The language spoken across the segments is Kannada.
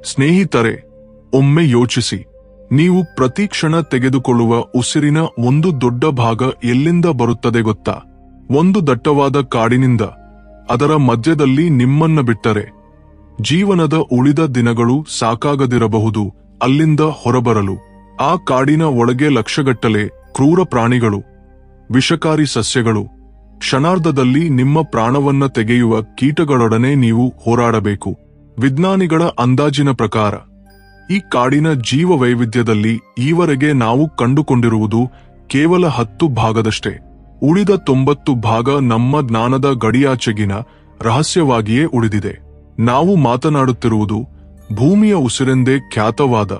ಸ್ನೇಹಿತರೆ, ಒಮ್ಮೆ ಯೋಚಿಸಿ, ನೀವು ಪ್ರತಿ ಕ್ಷಣ ತೆಗೆದುಕೊಳ್ಳುವ ಉಸಿರಿನ ಒಂದು ದೊಡ್ಡ ಭಾಗ ಎಲ್ಲಿಂದ ಬರುತ್ತದೆ ಗೊತ್ತಾ? ಒಂದು ದಟ್ಟವಾದ ಕಾಡಿನಿಂದ. ಅದರ ಮಧ್ಯದಲ್ಲಿ ನಿಮ್ಮನ್ನ ಬಿಟ್ಟರೆ ಜೀವನದ ಉಳಿದ ದಿನಗಳು ಸಾಕಾಗದಿರಬಹುದು ಅಲ್ಲಿಂದ ಹೊರಬರಲು. ಆ ಕಾಡಿನ ಒಳಗೆ ಲಕ್ಷಗಟ್ಟಲೆ ಕ್ರೂರ ಪ್ರಾಣಿಗಳು, ವಿಷಕಾರಿ ಸಸ್ಯಗಳು, ಕ್ಷಣಾರ್ಧದಲ್ಲಿ ನಿಮ್ಮ ಪ್ರಾಣವನ್ನ ತೆಗೆಯುವ ಕೀಟಗಳೊಡನೆ ನೀವು ಹೋರಾಡಬೇಕು. ವಿಜ್ಞಾನಿಗಳ ಅಂದಾಜಿನ ಪ್ರಕಾರ ಈ ಕಾಡಿನ ಜೀವ ವೈವಿಧ್ಯದಲ್ಲಿ ಈವರೆಗೆ ನಾವು ಕಂಡುಕೊಂಡಿರುವುದು ಕೇವಲ 10 ಭಾಗದಷ್ಟೇ. ಉಳಿದ 90 ಭಾಗ ನಮ್ಮ ಜ್ಞಾನದ ಗಡಿಯಾಚೆಗಿನ ರಹಸ್ಯವಾಗಿಯೇ ಉಳಿದಿದೆ. ನಾವು ಮಾತನಾಡುತ್ತಿರುವುದು ಭೂಮಿಯ ಉಸಿರೆಂದೇ ಖ್ಯಾತವಾದ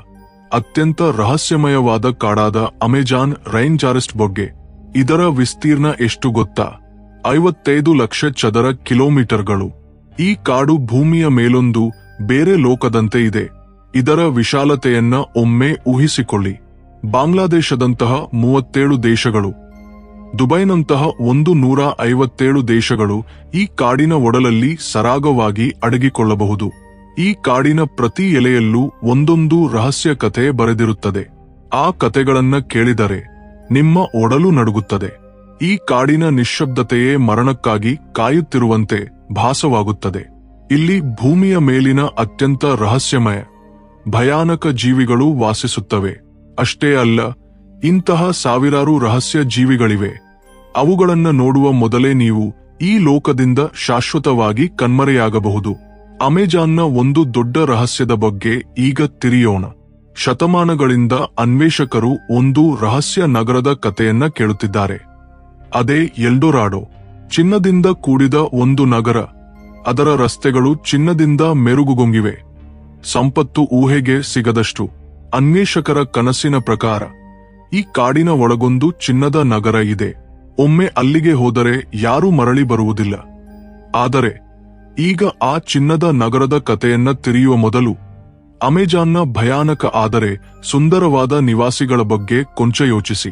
ಅತ್ಯಂತ ರಹಸ್ಯಮಯವಾದ ಕಾಡಾದ ಅಮೆಜಾನ್ ರೈನ್ ಫಾರೆಸ್ಟ್ ಬಗ್ಗೆ. ಇದರ ವಿಸ್ತೀರ್ಣ ಎಷ್ಟು ಗೊತ್ತಾ? 55 ಲಕ್ಷ ಚದರ ಕಿಲೋಮೀಟರ್ಗಳು. ಈ ಕಾಡು ಭೂಮಿಯ ಮೇಲೊಂದು ಬೇರೆ ಲೋಕದಂತೆ ಇದೆ. ಇದರ ವಿಶಾಲತೆಯನ್ನ ಒಮ್ಮೆ ಊಹಿಸಿಕೊಳ್ಳಿ. ಬಾಂಗ್ಲಾದೇಶದಂತಹ 37 ದೇಶಗಳು, ದುಬೈನಂತಹ 157 ದೇಶಗಳು ಈ ಕಾಡಿನ ಒಡಲಲ್ಲಿ ಸರಾಗವಾಗಿ ಅಡಗಿಕೊಳ್ಳಬಹುದು. ಈ ಕಾಡಿನ ಪ್ರತಿ ಎಲೆಯಲ್ಲೂ ಒಂದೊಂದು ರಹಸ್ಯ ಕಥೆ ಬರೆದಿರುತ್ತದೆ. ಆ ಕಥೆಗಳನ್ನ ಕೇಳಿದರೆ ನಿಮ್ಮ ಒಡಲು ನಡುಗುತ್ತದೆ. ಈ ಕಾಡಿನ ನಿಶ್ಶಬ್ದತೆಯೇ ಮರಣಕ್ಕಾಗಿ ಕಾಯುತ್ತಿರುವಂತೆ ಭಾಸವಾಗುತ್ತದೆ. ಇಲ್ಲಿ ಭೂಮಿಯ ಮೇಲಿನ ಅತ್ಯಂತ ರಹಸ್ಯಮಯ, ಭಯಾನಕ ಜೀವಿಗಳು ವಾಸಿಸುತ್ತವೆ. ಅಷ್ಟೇ ಅಲ್ಲ, ಇಂತಹ ಸಾವಿರಾರು ರಹಸ್ಯ ಜೀವಿಗಳಿವೆ. ಅವುಗಳನ್ನ ನೋಡುವ ಮೊದಲೇ ನೀವು ಈ ಲೋಕದಿಂದ ಶಾಶ್ವತವಾಗಿ ಕಣ್ಮರೆಯಾಗಬಹುದು. ಅಮೆಜಾನ್ನ ಒಂದು ದೊಡ್ಡ ರಹಸ್ಯದ ಬಗ್ಗೆ ಈಗ ತಿಳಿಯೋಣ. ಶತಮಾನಗಳಿಂದ ಅನ್ವೇಷಕರು ಒಂದು ರಹಸ್ಯ ನಗರದ ಕಥೆಯನ್ನ ಕೇಳುತ್ತಿದ್ದಾರೆ. ಅದೇ ಎಲ್ಡೊರಾಡೋ. ಚಿನ್ನದಿಂದ ಕೂಡಿದ ಒಂದು ನಗರ. ಅದರ ರಸ್ತೆಗಳು ಚಿನ್ನದಿಂದ ಮೆರುಗುಗೊಂಗಿವೆ. ಸಂಪತ್ತು ಊಹೆಗೆ ಸಿಗದಷ್ಟು. ಅನ್ವೇಷಕರ ಕನಸಿನ ಪ್ರಕಾರ ಈ ಕಾಡಿನ ಒಳಗೊಂದು ಚಿನ್ನದ ನಗರ ಇದೆ. ಒಮ್ಮೆ ಅಲ್ಲಿಗೆ ಹೋದರೆ ಯಾರೂ ಮರಳಿ ಬರುವುದಿಲ್ಲ. ಆದರೆ ಈಗ ಆ ಚಿನ್ನದ ನಗರದ ಕಥೆಯನ್ನ ತಿಳಿಯುವ ಮೊದಲು ಅಮೆಜಾನ್ನ ಭಯಾನಕ ಆದರೆ ಸುಂದರವಾದ ನಿವಾಸಿಗಳ ಬಗ್ಗೆ ಕೊಂಚ ಯೋಚಿಸಿ.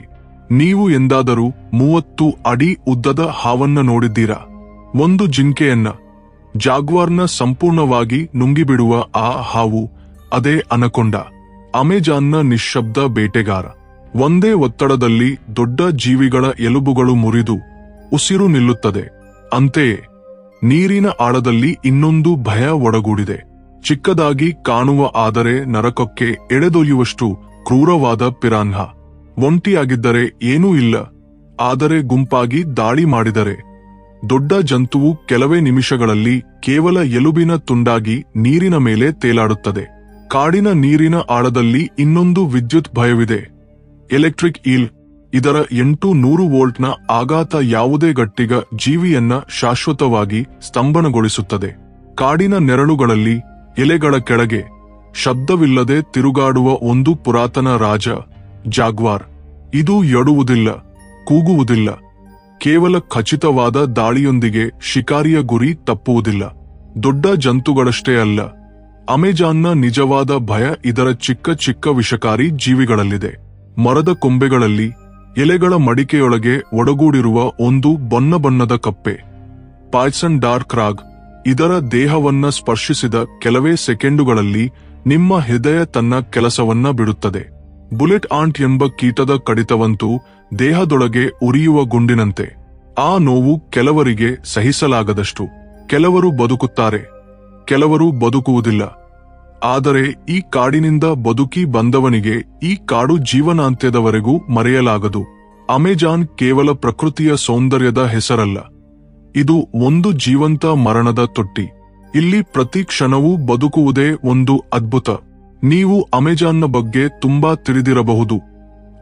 ನೀವು ಎಂದಾದರೂ 30 ಅಡಿ ಉದ್ದದ ಹಾವನ್ನ ನೋಡಿದ್ದೀರಾ? ಒಂದು ಜಿಂಕೆಯನ್ನ, ಜಾಗ್ವಾರ್ನ ಸಂಪೂರ್ಣವಾಗಿ ನುಂಗಿಬಿಡುವ ಆ ಹಾವು, ಅದೇ ಅನಕೊಂಡ. ಅಮೆಜಾನ್ನ ನಿಶ್ಶಬ್ದ ಬೇಟೆಗಾರ. ಒಂದೇ ಒತ್ತಡದಲ್ಲಿ ದೊಡ್ಡ ಜೀವಿಗಳ ಎಲುಬುಗಳು ಮುರಿದು ಉಸಿರು ನಿಲ್ಲುತ್ತದೆ. ಅಂತೆಯೇ ನೀರಿನ ಆಳದಲ್ಲಿ ಇನ್ನೊಂದು ಭಯ ಒಡಗೂಡಿದೆ. ಚಿಕ್ಕದಾಗಿ ಕಾಣುವ ಆದರೆ ನರಕಕ್ಕೆ ಎಳೆದೊಯ್ಯುವಷ್ಟು ಕ್ರೂರವಾದ ಪಿರಾನ್ಹ. ಒಂಟಿಯಾಗಿದ್ದರೆ ಏನೂ ಇಲ್ಲ, ಆದರೆ ಗುಂಪಾಗಿ ದಾಳಿ ಮಾಡಿದರೆ ದೊಡ್ಡ ಜಂತುವು ಕೆಲವೇ ನಿಮಿಷಗಳಲ್ಲಿ ಕೇವಲ ಎಲುಬಿನ ತುಂಡಾಗಿ ನೀರಿನ ಮೇಲೆ ತೇಲಾಡುತ್ತದೆ. ಕಾಡಿನ ನೀರಿನ ಆಳದಲ್ಲಿ ಇನ್ನೊಂದು ವಿದ್ಯುತ್ ಭಯವಿದೆ, ಎಲೆಕ್ಟ್ರಿಕ್ ಈಲ್. ಇದರ 800 ವೋಲ್ಟ್ನ ಆಘಾತ ಯಾವುದೇ ಗಟ್ಟಿಗ ಜೀವಿಯನ್ನ ಶಾಶ್ವತವಾಗಿ ಸ್ತಂಭನಗೊಳಿಸುತ್ತದೆ. ಕಾಡಿನ ನೆರಳುಗಳಲ್ಲಿ ಎಲೆಗಳ ಕೆಳಗೆ ಶಬ್ದವಿಲ್ಲದೆ ತಿರುಗಾಡುವ ಒಂದು ಪುರಾತನ ರಾಜ, ಜಾಗ್ವಾರ್. ಇದು ಎಡುವುದಿಲ್ಲ, ಕೂಗುವುದಿಲ್ಲ. ಕೇವಲ ಖಚಿತವಾದ ದಾಳಿಯೊಂದಿಗೆ ಶಿಕಾರಿಯ ಗುರಿ ತಪ್ಪುವುದಿಲ್ಲ. ದೊಡ್ಡ ಜಂತುಗಳಷ್ಟೇ ಅಲ್ಲ, ಅಮೆಜಾನ್ನ ನಿಜವಾದ ಭಯ ಇದರ ಚಿಕ್ಕ ಚಿಕ್ಕ ವಿಷಕಾರಿ ಜೀವಿಗಳಲ್ಲಿದೆ. ಮರದ ಕೊಂಬೆಗಳಲ್ಲಿ, ಎಲೆಗಳ ಮಡಿಕೆಯೊಳಗೆ ಒಡಗೂಡಿರುವ ಒಂದು ಬಣ್ಣ ಬಣ್ಣದ ಕಪ್ಪೆ, ಪಾಯ್ಸನ್ ಡಾರ್ಕ್ ರಾಗ್. ಇದರ ದೇಹವನ್ನ ಸ್ಪರ್ಶಿಸಿದ ಕೆಲವೇ ಸೆಕೆಂಡುಗಳಲ್ಲಿ ನಿಮ್ಮ ಹೃದಯ ತನ್ನ ಕೆಲಸವನ್ನ ಬಿಡುತ್ತದೆ. ಬುಲೆಟ್ ಆಂಟ್ ಎಂಬ ಕೀಟದ ಕಡಿತವಂತೂ ದೇಹದೊಳಗೆ ಉರಿಯುವ ಗುಂಡಿನಂತೆ. ಆ ನೋವು ಕೆಲವರಿಗೆ ಸಹಿಸಲಾಗದಷ್ಟು. ಕೆಲವರು ಬದುಕುತ್ತಾರೆ, ಕೆಲವರು ಬದುಕುವುದಿಲ್ಲ. ಆದರೆ ಈ ಕಾಡಿನಿಂದ ಬದುಕಿ ಬಂದವನಿಗೆ ಈ ಕಾಡು ಜೀವನಾಂತ್ಯದವರೆಗೂ ಮರೆಯಲಾಗದು. ಅಮೆಜಾನ್ ಕೇವಲ ಪ್ರಕೃತಿಯ ಸೌಂದರ್ಯದ ಹೆಸರಲ್ಲ, ಇದು ಒಂದು ಜೀವಂತ ಮರಣದ ತೊಟ್ಟಿ. ಇಲ್ಲಿ ಪ್ರತಿ ಕ್ಷಣವೂ ಬದುಕುವುದೇ ಒಂದು ಅದ್ಭುತ. ನೀವು ಅಮೆಜಾನ್ನ ಬಗ್ಗೆ ತುಂಬಾ ತಿಳಿದಿರಬಹುದು,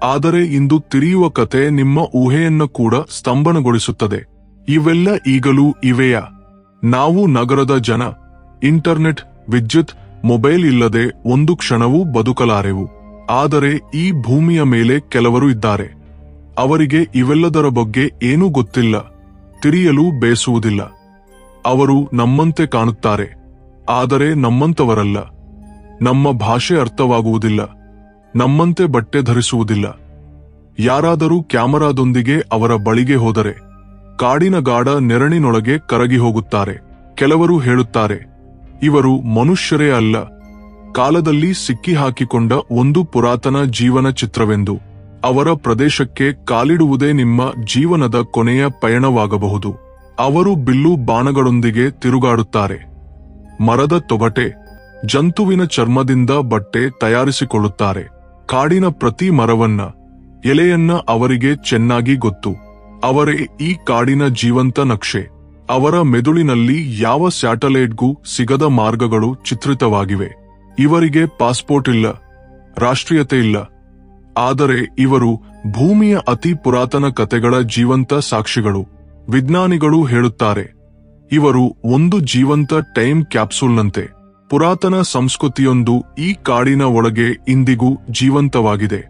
ಆದರೆ ಇಂದು ತಿಳಿಯುವ ಕತೆ ನಿಮ್ಮ ಊಹೆಯನ್ನು ಕೂಡ ಸ್ತಂಭನಗೊಳಿಸುತ್ತದೆ. ಇವೆಲ್ಲ ಈಗಲೂ ಇವೆಯಾ? ನಾವು ನಗರದ ಜನ, ಇಂಟರ್ನೆಟ್, ವಿದ್ಯುತ್, ಮೊಬೈಲ್ ಇಲ್ಲದೆ ಒಂದು ಕ್ಷಣವೂ ಬದುಕಲಾರೆವು. ಆದರೆ ಈ ಭೂಮಿಯ ಮೇಲೆ ಕೆಲವರು ಇದ್ದಾರೆ. ಅವರಿಗೆ ಇವೆಲ್ಲದರ ಬಗ್ಗೆ ಏನೂ ಗೊತ್ತಿಲ್ಲ, ತಿಳಿಯಲು ಬೇಸುವುದಿಲ್ಲ. ಅವರು ನಮ್ಮಂತೆ ಕಾಣುತ್ತಾರೆ, ಆದರೆ ನಮ್ಮಂತವರಲ್ಲ. ನಮ್ಮ ಭಾಷೆ ಅರ್ಥವಾಗುವುದಿಲ್ಲ, ನಮ್ಮಂತೆ ಬಟ್ಟೆ ಧರಿಸುವುದಿಲ್ಲ. ಯಾರಾದರೂ ಕ್ಯಾಮರಾದೊಂದಿಗೆ ಅವರ ಬಳಿಗೆ ಹೋದರೆ ಕಾಡಿನ ಗಾಢ ನೆರಳಿನೊಳಗೆ ಕರಗಿ ಹೋಗುತ್ತಾರೆ. ಕೆಲವರು ಹೇಳುತ್ತಾರೆ, ಇವರು ಮನುಷ್ಯರೇ ಅಲ್ಲ, ಕಾಲದಲ್ಲಿ ಸಿಕ್ಕಿಹಾಕಿಕೊಂಡ ಒಂದು ಪುರಾತನ ಜೀವನ ಚಿತ್ರವೆಂದು. ಅವರ ಪ್ರದೇಶಕ್ಕೆ ಕಾಲಿಡುವುದೇ ನಿಮ್ಮ ಜೀವನದ ಕೊನೆಯ ಪಯಣವಾಗಬಹುದು. ಅವರು ಬಿಲ್ಲು ಬಾಣಗಳೊಂದಿಗೆ ತಿರುಗಾಡುತ್ತಾರೆ. ಮರದ ತೊಗಟೆ, ಜಂತುವಿನ ಚರ್ಮದಿಂದ ಬಟ್ಟೆ ತಯಾರಿಸಿಕೊಳ್ಳುತ್ತಾರೆ. ಕಾಡಿನ ಪ್ರತಿ ಮರವನ್ನ, ಎಲೆಯನ್ನ ಅವರಿಗೆ ಚೆನ್ನಾಗಿ ಗೊತ್ತು. ಅವರೇ ಈ ಕಾಡಿನ ಜೀವಂತ ನಕ್ಷೆ. ಅವರ ಮೆದುಳಿನಲ್ಲಿ ಯಾವ ಸ್ಯಾಟಲೈಟ್ಗೂ ಸಿಗದ ಮಾರ್ಗಗಳು ಚಿತ್ರಿತವಾಗಿವೆ. ಇವರಿಗೆ ಪಾಸ್ಪೋರ್ಟ್ ಇಲ್ಲ, ರಾಷ್ಟ್ರೀಯತೆ ಇಲ್ಲ. ಆದರೆ ಇವರು ಭೂಮಿಯ ಅತಿ ಪುರಾತನ ಕತೆಗಳ ಜೀವಂತ ಸಾಕ್ಷಿಗಳು. ವಿಜ್ಞಾನಿಗಳು ಹೇಳುತ್ತಾರೆ, ಇವರು ಒಂದು ಜೀವಂತ ಟೈಮ್ ಕ್ಯಾಪ್ಸೂಲ್ನಂತೆ. ಪುರಾತನ ಸಂಸ್ಕೃತಿಯೊಂದು ಈ ಕಾಡಿನ ಒಳಗೆ ಇಂದಿಗೂ ಜೀವಂತವಾಗಿದೆ.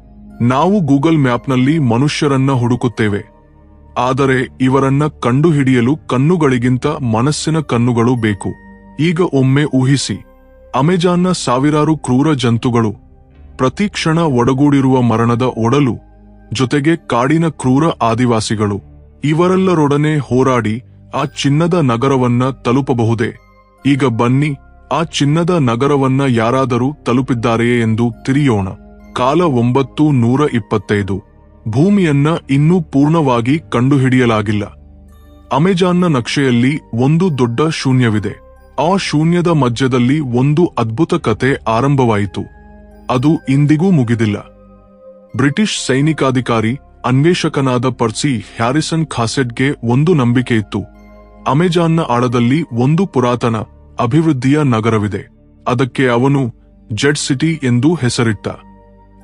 ನಾವು ಗೂಗಲ್ ಮ್ಯಾಪ್ನಲ್ಲಿ ಮನುಷ್ಯರನ್ನ ಹುಡುಕುತ್ತೇವೆ, ಆದರೆ ಇವರನ್ನ ಕಂಡುಹಿಡಿಯಲು ಕಣ್ಣುಗಳಿಗಿಂತ ಮನಸ್ಸಿನ ಕಣ್ಣುಗಳು ಬೇಕು. ಈಗ ಒಮ್ಮೆ ಊಹಿಸಿ, ಅಮೆಜಾನ್ನ ಸಾವಿರಾರು ಕ್ರೂರ ಜಂತುಗಳು, ಪ್ರತಿ ಕ್ಷಣ ಒಡಗೂಡಿರುವ ಮರಣದ ಒಡಲು, ಜೊತೆಗೆ ಕಾಡಿನ ಕ್ರೂರ ಆದಿವಾಸಿಗಳು. ಇವರೆಲ್ಲರೊಡನೆ ಹೋರಾಡಿ ಆ ಚಿನ್ನದ ನಗರವನ್ನ ತಲುಪಬಹುದೇ? ಈಗ ಬನ್ನಿ, ಆ ಚಿನ್ನದ ನಗರವನ್ನ ಯಾರಾದರೂ ತಲುಪಿದ್ದಾರೆಯೇ ಎಂದು ತಿಳಿಯೋಣ. ಕಾಲ 925. ಭೂಮಿಯನ್ನ ಇನ್ನೂ ಪೂರ್ಣವಾಗಿ ಕಂಡುಹಿಡಿಯಲಾಗಿಲ್ಲ. ಅಮೆಜಾನ್ನ ನಕ್ಷೆಯಲ್ಲಿ ಒಂದು ದೊಡ್ಡ ಶೂನ್ಯವಿದೆ. ಆ ಶೂನ್ಯದ ಮಧ್ಯದಲ್ಲಿ ಒಂದು ಅದ್ಭುತ ಕತೆ ಆರಂಭವಾಯಿತು. ಅದು ಇಂದಿಗೂ ಮುಗಿದಿಲ್ಲ. ಬ್ರಿಟಿಷ್ ಸೈನಿಕಾಧಿಕಾರಿ, ಅನ್ವೇಷಕನಾದ ಪರ್ಸಿ ಹ್ಯಾರಿಸನ್ ಖಾಸೆಟ್ಗೆ ಒಂದು ನಂಬಿಕೆ ಇತ್ತು. ಅಮೆಜಾನ್ನ ಆಳದಲ್ಲಿ ಒಂದು ಪುರಾತನ, ಅಭಿವೃದ್ಧಿಯ ನಗರವಿದೆ. ಅದಕ್ಕೆ ಅವನು ಜೆಡ್ ಸಿಟಿ ಎಂದು ಹೆಸರಿಟ್ಟ.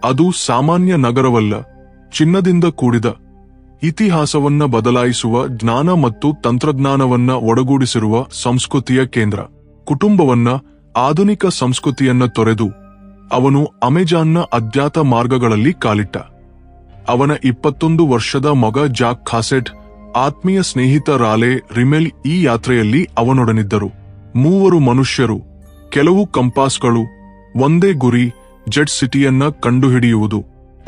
ಅದು ಸಾಮಾನ್ಯ ನಗರವಲ್ಲ, ಚಿನ್ನದಿಂದ ಕೂಡಿದ, ಇತಿಹಾಸವನ್ನ ಬದಲಾಯಿಸುವ ಜ್ಞಾನ ಮತ್ತು ತಂತ್ರಜ್ಞಾನವನ್ನ ಒಡಗೂಡಿಸಿರುವ ಸಂಸ್ಕೃತಿಯ ಕೇಂದ್ರ. ಕುಟುಂಬವನ್ನ, ಆಧುನಿಕ ಸಂಸ್ಕೃತಿಯನ್ನ ತೊರೆದು ಅವನು ಅಮೆಜಾನ್ನ ಅಜ್ಞಾತ ಮಾರ್ಗಗಳಲ್ಲಿ ಕಾಲಿಟ್ಟ. ಅವನ 21 ವರ್ಷದ ಮಗ ಜಾಕ್ ಖಾಸೆಟ್, ಆತ್ಮೀಯ ಸ್ನೇಹಿತ ರಾಲೆ ರಿಮೆಲ್ ಈ ಯಾತ್ರೆಯಲ್ಲಿ ಅವನೊಡನಿದ್ದರು. ಮೂವರು ಮನುಷ್ಯರು, ಕೆಲವು ಕಂಪಾಸ್ಗಳು, ಒಂದೇ ಗುರಿ, ಜೆಡ್ ಸಿಟಿಯನ್ನ ಕಂಡುಹಿಡಿಯುವುದು.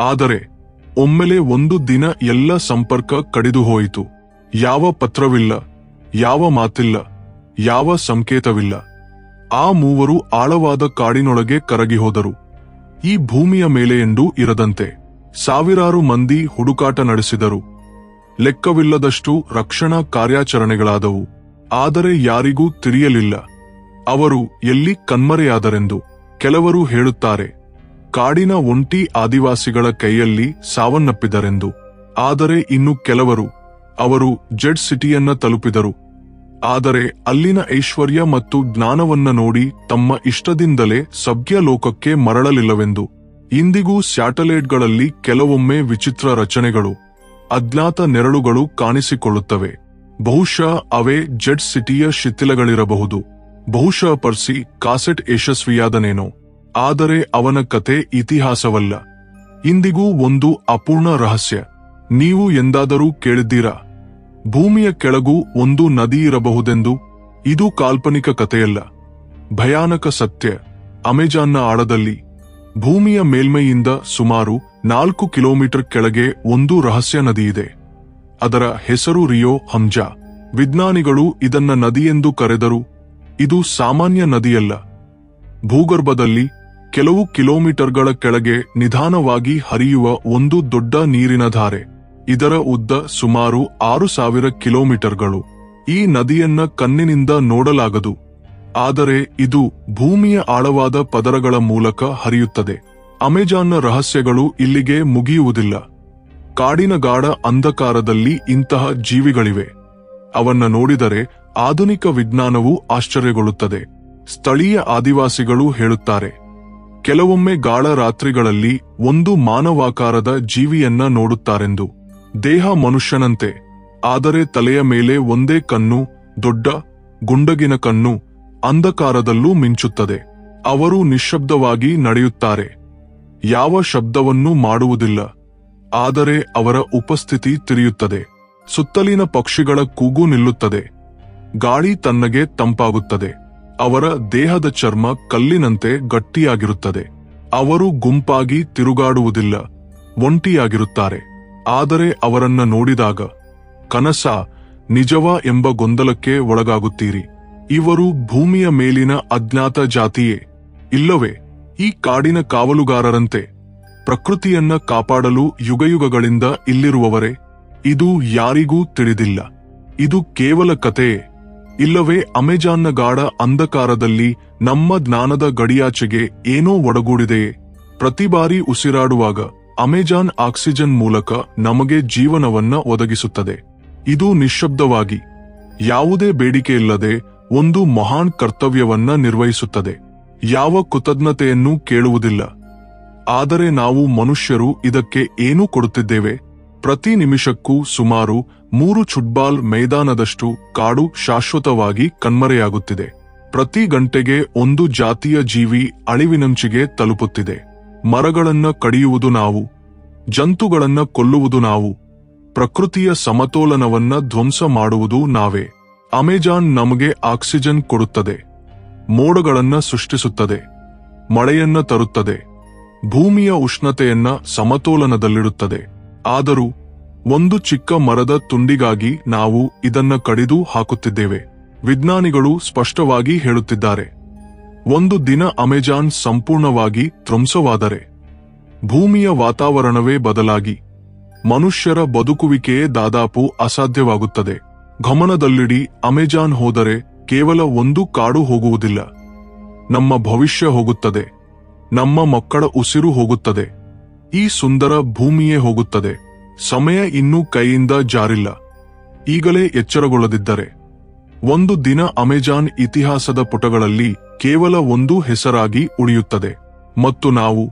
ಆದರೆ ಒಮ್ಮೆಲೆ ಒಂದು ದಿನ ಎಲ್ಲ ಸಂಪರ್ಕ ಕಡಿದು ಹೋಯಿತು. ಯಾವ ಪತ್ರವಿಲ್ಲ, ಯಾವ ಮಾತಿಲ್ಲ, ಯಾವ ಸಂಕೇತವಿಲ್ಲ. ಆ ಮೂವರು ಆಳವಾದ ಕಾಡಿನೊಳಗೆ ಕರಗಿ ಹೋದರು. ಈ ಭೂಮಿಯ ಮೇಲೆ ಎಂದೂ ಇರದಂತೆ ಸಾವಿರಾರು ಮಂದಿ ಹುಡುಕಾಟ ನಡೆಸಿದರು. ಲೆಕ್ಕವಿಲ್ಲದಷ್ಟು ರಕ್ಷಣಾ ಕಾರ್ಯಾಚರಣೆಗಳಾದವು. ಆದರೆ ಯಾರಿಗೂ ತಿಳಿಯಲಿಲ್ಲ ಅವರು ಎಲ್ಲಿ ಕಣ್ಮರೆಯಾದರೆಂದು. ಕೆಲವರು ಹೇಳುತ್ತಾರೆ, ಕಾಡಿನ ಒಂಟಿ ಆದಿವಾಸಿಗಳ ಕೈಯಲ್ಲಿ ಸಾವನ್ನಪ್ಪಿದರೆಂದು. ಆದರೆ ಇನ್ನು ಕೆಲವರು, ಅವರು ಜೆಡ್ ಸಿಟಿಯನ್ನ ತಲುಪಿದರು. ಆದರೆ ಅಲ್ಲಿನ ಐಶ್ವರ್ಯ ಮತ್ತು ಜ್ಞಾನವನ್ನ ನೋಡಿ ತಮ್ಮ ಇಷ್ಟದಿಂದಲೇ ಸಭ್ಯ ಲೋಕಕ್ಕೆ ಮರಳಲಿಲ್ಲವೆಂದು. ಇಂದಿಗೂ ಸ್ಯಾಟಲೈಟ್ಗಳಲ್ಲಿ ಕೆಲವೊಮ್ಮೆ ವಿಚಿತ್ರ ರಚನೆಗಳು, ಅಜ್ಞಾತ ನೆರಳುಗಳು ಕಾಣಿಸಿಕೊಳ್ಳುತ್ತವೆ. ಬಹುಶಃ ಅವೇ ಜೆಡ್ ಸಿಟಿಯ ಶಿಥಿಲಗಳಿರಬಹುದು. ಬಹುಶಃ ಪರ್ಸಿ ಕಾಸೆಟ್ ಯಶಸ್ವಿಯಾದನೇನೋ. ಆದರೆ ಅವನ ಕತೆ ಇತಿಹಾಸವಲ್ಲ, ಇಂದಿಗೂ ಒಂದು ಅಪೂರ್ಣ ರಹಸ್ಯ. ನೀವು ಎಂದಾದರೂ ಕೇಳಿದ್ದೀರಾ, ಭೂಮಿಯ ಕೆಳಗೂ ಒಂದು ನದಿ ಇರಬಹುದೆಂದು? ಇದು ಕಾಲ್ಪನಿಕ ಕಥೆಯಲ್ಲ, ಭಯಾನಕ ಸತ್ಯ. ಅಮೆಜಾನ್ನ ಆಳದಲ್ಲಿ, ಭೂಮಿಯ ಮೇಲ್ಮೈಯಿಂದ ಸುಮಾರು 4 ಕಿಲೋಮೀಟರ್ ಕೆಳಗೆ ಒಂದು ರಹಸ್ಯ ನದಿಯಿದೆ. ಅದರ ಹೆಸರು ರಿಯೋ ಹಮ್ಜಾ. ವಿಜ್ಞಾನಿಗಳು ಇದನ್ನ ನದಿಯೆಂದು ಕರೆದರು. ಇದು ಸಾಮಾನ್ಯ ನದಿಯಲ್ಲ. ಭೂಗರ್ಭದಲ್ಲಿ ಕೆಲವು ಕಿಲೋಮೀಟರ್ಗಳ ಕೆಳಗೆ ನಿಧಾನವಾಗಿ ಹರಿಯುವ ಒಂದು ದೊಡ್ಡ ನೀರಿನ ಧಾರೆ. ಇದರ ಉದ್ದ ಸುಮಾರು 6000 ಕಿಲೋಮೀಟರ್ಗಳು. ಈ ನದಿಯನ್ನ ಕಣ್ಣಿನಿಂದ ನೋಡಲಾಗದು, ಆದರೆ ಇದು ಭೂಮಿಯ ಆಳವಾದ ಪದರಗಳ ಮೂಲಕ ಹರಿಯುತ್ತದೆ. ಅಮೆಜಾನ್ನ ರಹಸ್ಯಗಳು ಇಲ್ಲಿಗೆ ಮುಗಿಯುವುದಿಲ್ಲ. ಕಾಡಿನ ಗಾಢ ಅಂಧಕಾರದಲ್ಲಿ ಇಂತಹ ಜೀವಿಗಳಿವೆ. ಅವನ್ನ ನೋಡಿದರೆ ಆಧುನಿಕ ವಿಜ್ಞಾನವು ಆಶ್ಚರ್ಯಗೊಳ್ಳುತ್ತದೆ. ಸ್ಥಳೀಯ ಆದಿವಾಸಿಗಳು ಹೇಳುತ್ತಾರೆ, ಕೆಲವೊಮ್ಮೆ ಗಾಢ ರಾತ್ರಿಗಳಲ್ಲಿ ಒಂದು ಮಾನವಾಕಾರದ ಜೀವಿಯನ್ನ ನೋಡುತ್ತಾರೆಂದು. ದೇಹ ಮನುಷ್ಯನಂತೆ, ಆದರೆ ತಲೆಯ ಮೇಲೆ ಒಂದೇ ಕಣ್ಣು, ದೊಡ್ಡ ಗುಂಡಗಿನ ಕಣ್ಣು, ಅಂಧಕಾರದಲ್ಲೂ ಮಿಂಚುತ್ತದೆ. ಅವರು ನಿಶ್ಶಬ್ದವಾಗಿ ನಡೆಯುತ್ತಾರೆ, ಯಾವ ಶಬ್ದವನ್ನೂ ಮಾಡುವುದಿಲ್ಲ. ಆದರೆ ಅವರ ಉಪಸ್ಥಿತಿ ತಿಳಿಯುತ್ತದೆ. ಸುತ್ತಲಿನ ಪಕ್ಷಿಗಳ ಕೂಗು ನಿಲ್ಲುತ್ತದೆ. ಗಾಳಿ ತಣ್ಣಗೆ ತಂಪಾಗುತ್ತದೆ. ಅವರ ದೇಹದ ಚರ್ಮ ಕಲ್ಲಿನಂತೆ ಗಟ್ಟಿಯಾಗಿರುತ್ತದೆ. ಅವರು ಗುಂಪಾಗಿ ತಿರುಗಾಡುವುದಿಲ್ಲ, ಒಂಟಿಯಾಗಿರುತ್ತಾರೆ. ಆದರೆ ಅವರನ್ನ ನೋಡಿದಾಗ ಕನಸ, ನಿಜವಾ ಎಂಬ ಗೊಂದಲಕ್ಕೆ ಒಳಗಾಗುತ್ತೀರಿ. ಇವರು ಭೂಮಿಯ ಮೇಲಿನ ಅಜ್ಞಾತ ಜಾತಿಯೇ? ಇಲ್ಲವೇ ಈ ಕಾಡಿನ ಕಾವಲುಗಾರರಂತೆ ಪ್ರಕೃತಿಯನ್ನ ಕಾಪಾಡಲು ಯುಗಯುಗಗಳಿಂದ ಇಲ್ಲಿರುವವರೇ? ಇದು ಯಾರಿಗೂ ತಿಳಿದಿಲ್ಲ. ಇದು ಕೇವಲ ಕಥೆಯೇ? ಇಲ್ಲವೇ ಅಮೆಜಾನ್ನ ಗಾಢ ಅಂಧಕಾರದಲ್ಲಿ ನಮ್ಮ ಜ್ಞಾನದ ಗಡಿಯಾಚೆಗೆ ಏನೋ ಒಡಗೂಡಿದೆಯೇ? ಪ್ರತಿ ಬಾರಿ ಉಸಿರಾಡುವಾಗ ಅಮೆಜಾನ್ ಆಕ್ಸಿಜನ್ ಮೂಲಕ ನಮಗೆ ಜೀವನವನ್ನ ಒದಗಿಸುತ್ತದೆ. ಇದು ನಿಶ್ಶಬ್ದವಾಗಿ, ಯಾವುದೇ ಬೇಡಿಕೆಯಿಲ್ಲದೆ ಒಂದು ಮಹಾನ್ ಕರ್ತವ್ಯವನ್ನ ನಿರ್ವಹಿಸುತ್ತದೆ. ಯಾವ ಕೃತಜ್ಞತೆಯನ್ನೂ ಕೇಳುವುದಿಲ್ಲ. ಆದರೆ ನಾವು ಮನುಷ್ಯರು ಇದಕ್ಕೆ ಏನು ಕೊಡುತ್ತಿದ್ದೇವೆ? ಪ್ರತಿ ನಿಮಿಷಕ್ಕೂ ಸುಮಾರು 3 ಫುಟ್ಬಾಲ್ ಮೈದಾನದಷ್ಟು ಕಾಡು ಶಾಶ್ವತವಾಗಿ ಕಣ್ಮರೆಯಾಗುತ್ತಿದೆ. ಪ್ರತಿ ಗಂಟೆಗೆ ಒಂದು ಜಾತಿಯ ಜೀವಿ ಅಳಿವಿನಂಚಿಗೆ ತಲುಪುತ್ತಿದೆ. ಮರಗಳನ್ನ ಕಡಿಯುವುದು ನಾವು, ಜಂತುಗಳನ್ನ ಕೊಲ್ಲುವುದು ನಾವು, ಪ್ರಕೃತಿಯ ಸಮತೋಲನವನ್ನ ಧ್ವಂಸ ಮಾಡುವುದು ನಾವೇ. ಅಮೆಜಾನ್ ನಮಗೆ ಆಕ್ಸಿಜನ್ ಕೊಡುತ್ತದೆ, ಮೋಡಗಳನ್ನ ಸೃಷ್ಟಿಸುತ್ತದೆ, ಮಳೆಯನ್ನ ತರುತ್ತದೆ, ಭೂಮಿಯ ಉಷ್ಣತೆಯನ್ನ ಸಮತೋಲನದಲ್ಲಿಡುತ್ತದೆ. ಆದರೂ ಒಂದು ಚಿಕ್ಕ ಮರದ ತುಂಡಿಗಾಗಿ ನಾವು ಇದನ್ನ ಕಡಿದು ಹಾಕುತ್ತಿದ್ದೇವೆ. ವಿಜ್ಞಾನಿಗಳು ಸ್ಪಷ್ಟವಾಗಿ ಹೇಳುತ್ತಿದ್ದಾರೆ, ಒಂದು ದಿನ ಅಮೆಜಾನ್ ಸಂಪೂರ್ಣವಾಗಿ ಧ್ವಂಸವಾದರೆ ಭೂಮಿಯ ವಾತಾವರಣವೇ ಬದಲಾಗಿ ಮನುಷ್ಯರ ಬದುಕುವಿಕೆಯೇ ದಾದಾಪು ಅಸಾಧ್ಯವಾಗುತ್ತದೆ. ಗಮನದಲ್ಲಿಡಿ, ಅಮೆಜಾನ್ ಹೋದರೆ ಕೇವಲ ಒಂದು ಕಾಡು ಹೋಗುವುದಿಲ್ಲ, ನಮ್ಮ ಭವಿಷ್ಯ ಹೋಗುತ್ತದೆ, ನಮ್ಮ ಮಕ್ಕಳ ಉಸಿರು ಹೋಗುತ್ತದೆ, ಈ ಸುಂದರ ಭೂಮಿಯೇ ಹೋಗುತ್ತದೆ. ಸಮಯ ಇನ್ನೂ ಕೈಯಿಂದ ಜಾರಿಲ್ಲ. ಈಗಲೇ ಎಚ್ಚರಗೊಳ್ಳದಿದ್ದರೆ ಒಂದು ದಿನ ಅಮೆಜಾನ್ ಇತಿಹಾಸದ ಪುಟಗಳಲ್ಲಿ ಕೇವಲ ಒಂದು ಹೆಸರಾಗಿ ಉಳಿಯುತ್ತದೆ ಮತ್ತು ನಾವು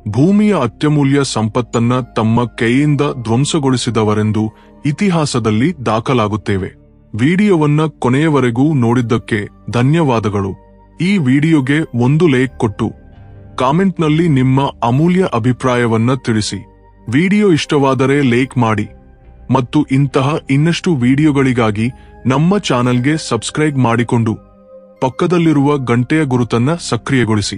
ಭೂಮಿಯ ಅತ್ಯಮೂಲ್ಯ ಸಂಪತ್ತನ್ನ ತಮ್ಮ ಕೈಯಿಂದ ಧ್ವಂಸಗೊಳಿಸಿದವರೆಂದು ಇತಿಹಾಸದಲ್ಲಿ ದಾಖಲಾಗುತ್ತೇವೆ. ವಿಡಿಯೋವನ್ನ ಕೊನೆಯವರೆಗೂ ನೋಡಿದ್ದಕ್ಕೆ ಧನ್ಯವಾದಗಳು. ಈ ವಿಡಿಯೋಗೆ ಒಂದು ಲೈಕ್ ಕೊಟ್ಟು ಕಾಮೆಂಟ್ನಲ್ಲಿ ನಿಮ್ಮ ಅಮೂಲ್ಯ ಅಭಿಪ್ರಾಯವನ್ನ ತಿಳಿಸಿ. ವಿಡಿಯೋ ಇಷ್ಟವಾದರೆ ಲೈಕ್ ಮಾಡಿ ಮತ್ತು ಇಂತಹ ಇನ್ನಷ್ಟು ವಿಡಿಯೋಗಳಿಗಾಗಿ ನಮ್ಮ ಚಾನೆಲ್ಗೆ ಸಬ್ಸ್ಕ್ರೈಬ್ ಮಾಡಿಕೊಂಡು ಪಕ್ಕದಲ್ಲಿರುವ ಗಂಟೆಯ ಗುರುತನ್ನ ಸಕ್ರಿಯಗೊಳಿಸಿ.